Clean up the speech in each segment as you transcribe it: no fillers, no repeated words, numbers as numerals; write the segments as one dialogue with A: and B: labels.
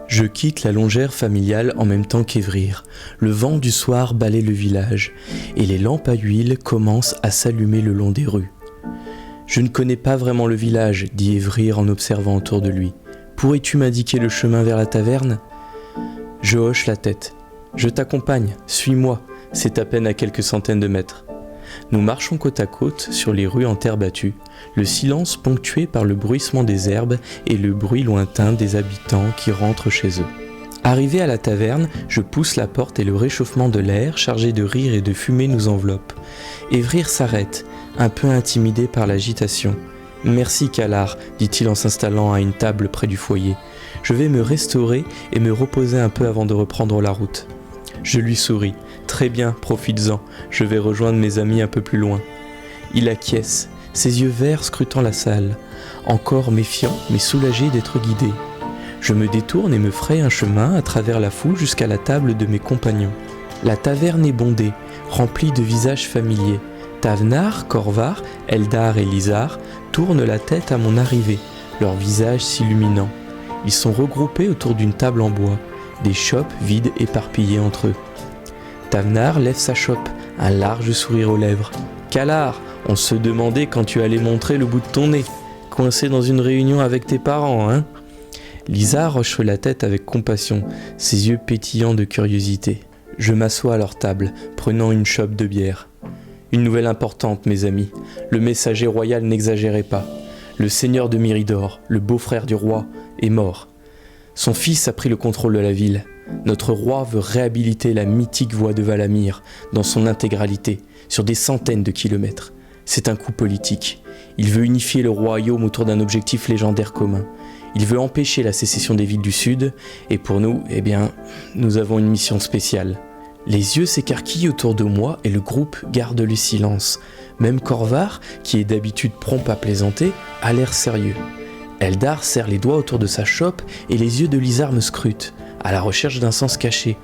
A: Je quitte la longère familiale en même temps qu'Evrir. Le vent du soir balaie le village, et les lampes à huile commencent à s'allumer le long des rues. Je ne connais pas vraiment le village, dit Evrir en observant autour de lui. Pourrais-tu m'indiquer le chemin vers la taverne ? Je hoche la tête. Je t'accompagne, suis-moi, c'est à peine à quelques centaines de mètres. Nous marchons côte à côte sur les rues en terre battue, le silence ponctué par le bruissement des herbes et le bruit lointain des habitants qui rentrent chez eux. Arrivé à la taverne, je pousse la porte et le réchauffement de l'air, chargé de rire et de fumée, nous enveloppe. Evrir s'arrête, un peu intimidé par l'agitation. « Merci, Kalar, dit-il en s'installant à une table près du foyer. Je vais me restaurer et me reposer un peu avant de reprendre la route. » Je lui souris. « Très bien, profites-en, je vais rejoindre mes amis un peu plus loin. » Il acquiesce, ses yeux verts scrutant la salle, encore méfiant mais soulagé d'être guidé. Je me détourne et me fraye un chemin à travers la foule jusqu'à la table de mes compagnons. La taverne est bondée, remplie de visages familiers. Tavnar, Corvar, Eldar et Lizar tournent la tête à mon arrivée, leurs visages s'illuminant. Ils sont regroupés autour d'une table en bois, des chopes vides éparpillées entre eux. Tavnar lève sa chope, un large sourire aux lèvres. « Kalar, on se demandait quand tu allais montrer le bout de ton nez, coincé dans une réunion avec tes parents, hein ?» Lizar hoche la tête avec compassion, ses yeux pétillants de curiosité. Je m'assois à leur table, prenant une chope de bière. Une nouvelle importante, mes amis. Le messager royal n'exagérait pas. Le seigneur de Myridor, le beau-frère du roi, est mort. Son fils a pris le contrôle de la ville. Notre roi veut réhabiliter la mythique voie de Valamir dans son intégralité, sur des centaines de kilomètres. C'est un coup politique. Il veut unifier le royaume autour d'un objectif légendaire commun. Il veut empêcher la sécession des villes du sud, et pour nous, nous avons une mission spéciale. Les yeux s'écarquillent autour de moi et le groupe garde le silence. Même Corvar, qui est d'habitude prompt à plaisanter, a l'air sérieux. Eldar serre les doigts autour de sa chope et les yeux de Lizar me scrutent, à la recherche d'un sens caché.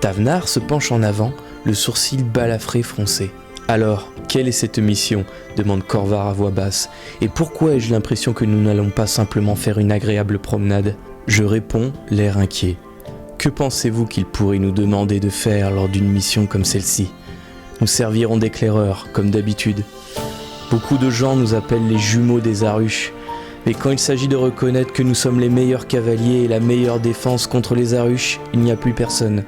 A: Tavnar se penche en avant, le sourcil balafré froncé. « Alors, quelle est cette mission ?» demande Corvar à voix basse. « Et pourquoi ai-je l'impression que nous n'allons pas simplement faire une agréable promenade ?» Je réponds, l'air inquiet. « Que pensez-vous qu'il pourrait nous demander de faire lors d'une mission comme celle-ci ? Nous servirons d'éclaireurs, comme d'habitude. Beaucoup de gens nous appellent les jumeaux des Arush. Mais quand il s'agit de reconnaître que nous sommes les meilleurs cavaliers et la meilleure défense contre les Arush, il n'y a plus personne.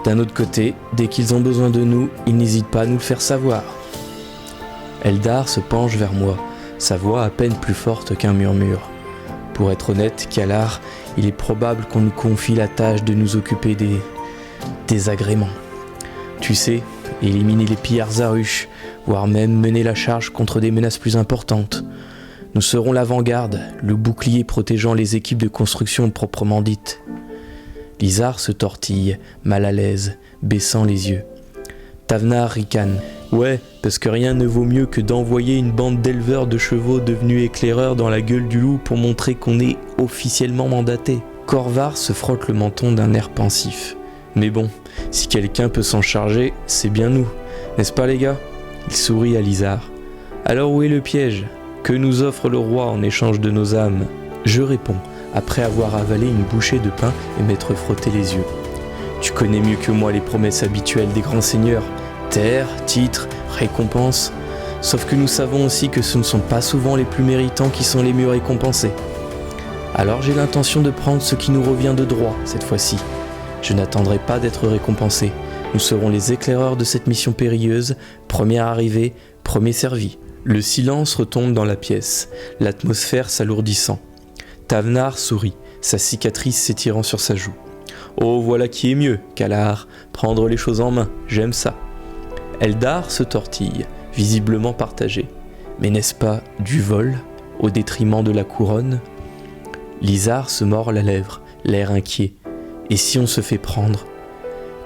A: D'un autre côté, dès qu'ils ont besoin de nous, ils n'hésitent pas à nous le faire savoir. » Eldar se penche vers moi, sa voix à peine plus forte qu'un murmure. « Pour être honnête, Kalar, il est probable qu'on nous confie la tâche de nous occuper des agréments. Tu sais, éliminer les pillards Arush, voire même mener la charge contre des menaces plus importantes. Nous serons l'avant-garde, le bouclier protégeant les équipes de construction proprement dites. » Lizar se tortille, mal à l'aise, baissant les yeux. Tavnar ricane. « Ouais, parce que rien ne vaut mieux que d'envoyer une bande d'éleveurs de chevaux devenus éclaireurs dans la gueule du loup pour montrer qu'on est officiellement mandaté. » Corvar se frotte le menton d'un air pensif. « Mais bon, si quelqu'un peut s'en charger, c'est bien nous, n'est-ce pas les gars ?» Il sourit à Lizar. « Alors où est le piège ? Que nous offre le roi en échange de nos âmes ?» Je réponds, après avoir avalé une bouchée de pain et m'être frotté les yeux. « Tu connais mieux que moi les promesses habituelles des grands seigneurs. Terre, titres, récompenses. Sauf que nous savons aussi que ce ne sont pas souvent les plus méritants qui sont les mieux récompensés. Alors j'ai l'intention de prendre ce qui nous revient de droit cette fois-ci. Je n'attendrai pas d'être récompensé. Nous serons les éclaireurs de cette mission périlleuse, première arrivée, premier servi. » Le silence retombe dans la pièce, l'atmosphère s'alourdissant. Tavnar sourit, sa cicatrice s'étirant sur sa joue. « Oh, voilà qui est mieux, Kalar, prendre les choses en main, j'aime ça. » Eldar se tortille, visiblement partagé. Mais n'est-ce pas du vol, au détriment de la couronne ? Lizar se mord la lèvre, l'air inquiet. Et si on se fait prendre ?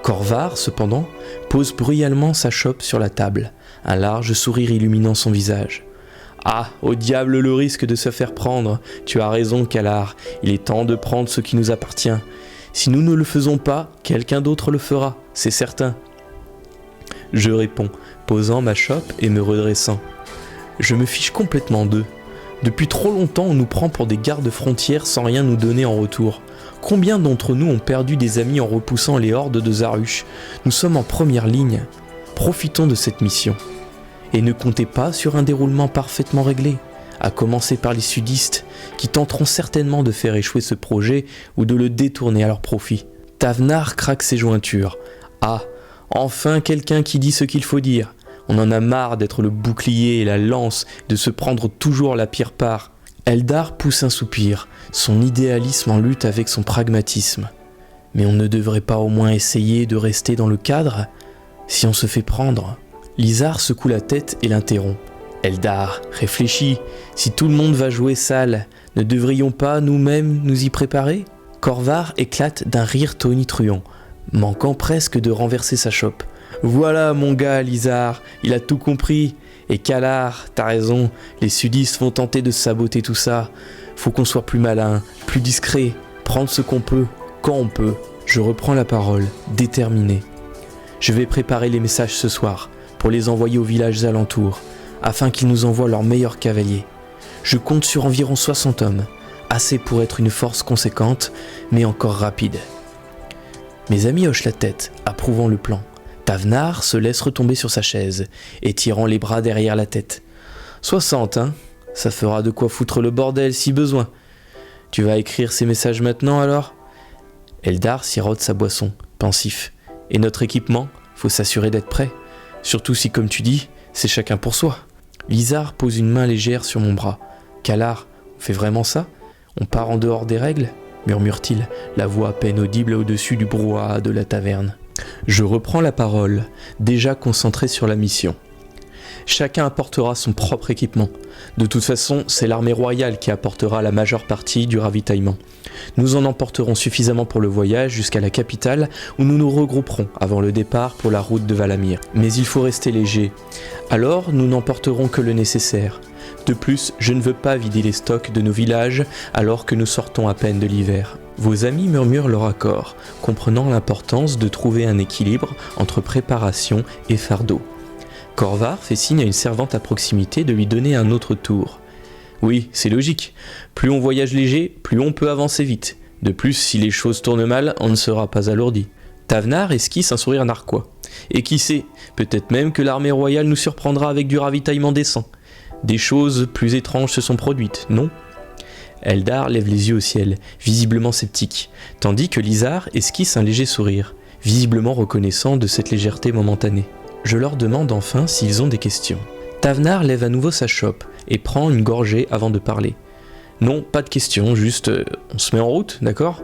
A: Corvar, cependant, pose bruyamment sa chope sur la table, un large sourire illuminant son visage. « Ah, au diable le risque de se faire prendre. Tu as raison, Kalar, il est temps de prendre ce qui nous appartient. Si nous ne le faisons pas, quelqu'un d'autre le fera, c'est certain. » Je réponds, posant ma chope et me redressant. Je me fiche complètement d'eux. Depuis trop longtemps, on nous prend pour des gardes frontières sans rien nous donner en retour. Combien d'entre nous ont perdu des amis en repoussant les hordes de Zarush? Nous sommes en première ligne. Profitons de cette mission. Et ne comptez pas sur un déroulement parfaitement réglé, à commencer par les sudistes, qui tenteront certainement de faire échouer ce projet ou de le détourner à leur profit. Tavnar craque ses jointures. Ah, enfin quelqu'un qui dit ce qu'il faut dire. On en a marre d'être le bouclier et la lance, de se prendre toujours la pire part. Eldar pousse un soupir, son idéalisme en lutte avec son pragmatisme. Mais on ne devrait pas au moins essayer de rester dans le cadre, si on se fait prendre? Lizar secoue la tête et l'interrompt. Eldar, réfléchis, si tout le monde va jouer sale, ne devrions pas nous-mêmes nous y préparer? Corvar éclate d'un rire tonitruant, manquant presque de renverser sa chope. Voilà mon gars, Lizar, il a tout compris. Et Kalar, t'as raison, les sudistes vont tenter de saboter tout ça. Faut qu'on soit plus malin, plus discret, prendre ce qu'on peut, quand on peut. Je reprends la parole, déterminé. Je vais préparer les messages ce soir, pour les envoyer aux villages alentours, afin qu'ils nous envoient leurs meilleurs cavaliers. Je compte sur environ 60 hommes, assez pour être une force conséquente, mais encore rapide. Mes amis hochent la tête, approuvant le plan. Tavnar se laisse retomber sur sa chaise, étirant les bras derrière la tête. 60, hein? Ça fera de quoi foutre le bordel si besoin. Tu vas écrire ces messages maintenant alors? Eldar sirote sa boisson, pensif. Et notre équipement? Faut s'assurer d'être prêt. Surtout si, comme tu dis, c'est chacun pour soi. Lizar pose une main légère sur mon bras. Kalar, on fait vraiment ça? On part en dehors des règles? Murmure-t-il, la voix à peine audible au-dessus du brouhaha de la taverne. Je reprends la parole, déjà concentré sur la mission. Chacun apportera son propre équipement. De toute façon, c'est l'armée royale qui apportera la majeure partie du ravitaillement. Nous en emporterons suffisamment pour le voyage jusqu'à la capitale où nous nous regrouperons avant le départ pour la route de Valamir. Mais il faut rester léger. Alors, nous n'emporterons que le nécessaire. De plus, je ne veux pas vider les stocks de nos villages alors que nous sortons à peine de l'hiver. Vos amis murmurent leur accord, comprenant l'importance de trouver un équilibre entre préparation et fardeau. Corvar fait signe à une servante à proximité de lui donner un autre tour. Oui, c'est logique. Plus on voyage léger, plus on peut avancer vite. De plus, si les choses tournent mal, on ne sera pas alourdi. Tavnar esquisse un sourire narquois. Et qui sait, peut-être même que l'armée royale nous surprendra avec du ravitaillement décent. Des choses plus étranges se sont produites, non ? Eldar lève les yeux au ciel, visiblement sceptique, tandis que Lizar esquisse un léger sourire, visiblement reconnaissant de cette légèreté momentanée. Je leur demande enfin s'ils ont des questions. Tavnar lève à nouveau sa chope et prend une gorgée avant de parler. Non, pas de questions, juste on se met en route, d'accord?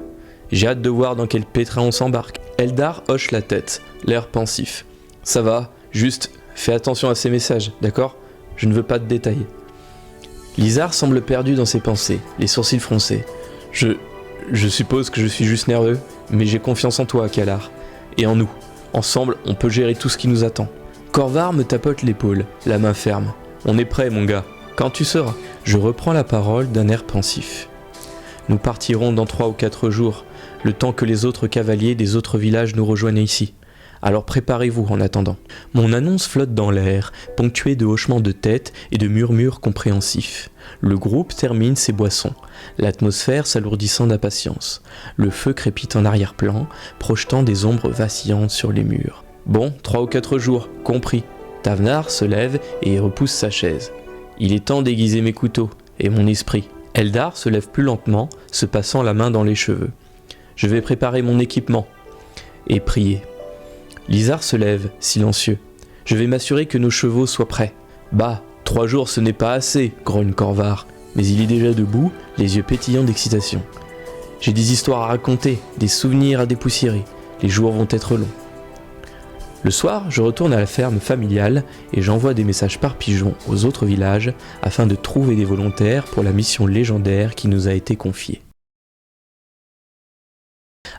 A: J'ai hâte de voir dans quel pétrin on s'embarque. Eldar hoche la tête, l'air pensif. Ça va, juste fais attention à ces messages, d'accord? Je ne veux pas de détails. Lizar semble perdu dans ses pensées, les sourcils froncés. Je suppose que je suis juste nerveux, mais j'ai confiance en toi, Kalar. Et en nous. Ensemble, on peut gérer tout ce qui nous attend. Corvar me tapote l'épaule, la main ferme. On est prêt, mon gars. Quand tu seras. Je reprends la parole d'un air pensif. Nous partirons dans 3 ou 4 jours, le temps que les autres cavaliers des autres villages nous rejoignent ici. Alors préparez-vous en attendant. Mon annonce flotte dans l'air, ponctuée de hochements de tête et de murmures compréhensifs. Le groupe termine ses boissons, l'atmosphère s'alourdissant d'impatience. Le feu crépite en arrière-plan, projetant des ombres vacillantes sur les murs. Bon, 3 ou 4 jours, compris. Tavnar se lève et repousse sa chaise. Il est temps d'aiguiser mes couteaux et mon esprit. Eldar se lève plus lentement, se passant la main dans les cheveux. Je vais préparer mon équipement et prier. Lizar se lève, silencieux. Je vais m'assurer que nos chevaux soient prêts. Bah, 3 jours ce n'est pas assez, grogne Corvar, mais il est déjà debout, les yeux pétillants d'excitation. J'ai des histoires à raconter, des souvenirs à dépoussiérer. Les jours vont être longs. Le soir, je retourne à la ferme familiale et j'envoie des messages par pigeon aux autres villages afin de trouver des volontaires pour la mission légendaire qui nous a été confiée.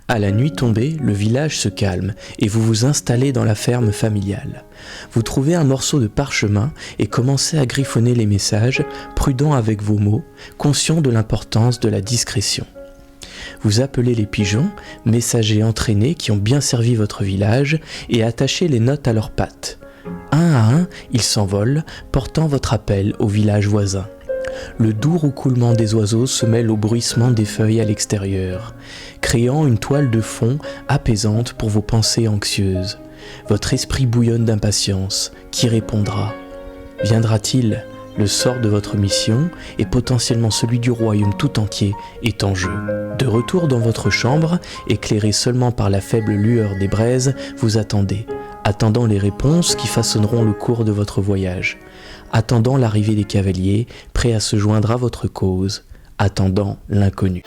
A: À la nuit tombée, le village se calme et vous vous installez dans la ferme familiale. Vous trouvez un morceau de parchemin et commencez à griffonner les messages, prudent avec vos mots, conscient de l'importance de la discrétion. Vous appelez les pigeons, messagers entraînés qui ont bien servi votre village, et attachez les notes à leurs pattes. Un à un, ils s'envolent, portant votre appel au village voisin. Le doux roucoulement des oiseaux se mêle au bruissement des feuilles à l'extérieur, créant une toile de fond apaisante pour vos pensées anxieuses. Votre esprit bouillonne d'impatience. Qui répondra ? Viendra-t-il ? Le sort de votre mission et potentiellement celui du royaume tout entier est en jeu. De retour dans votre chambre, éclairée seulement par la faible lueur des braises, vous attendez, attendant les réponses qui façonneront le cours de votre voyage, attendant l'arrivée des cavaliers, prêts à se joindre à votre cause, attendant l'inconnu.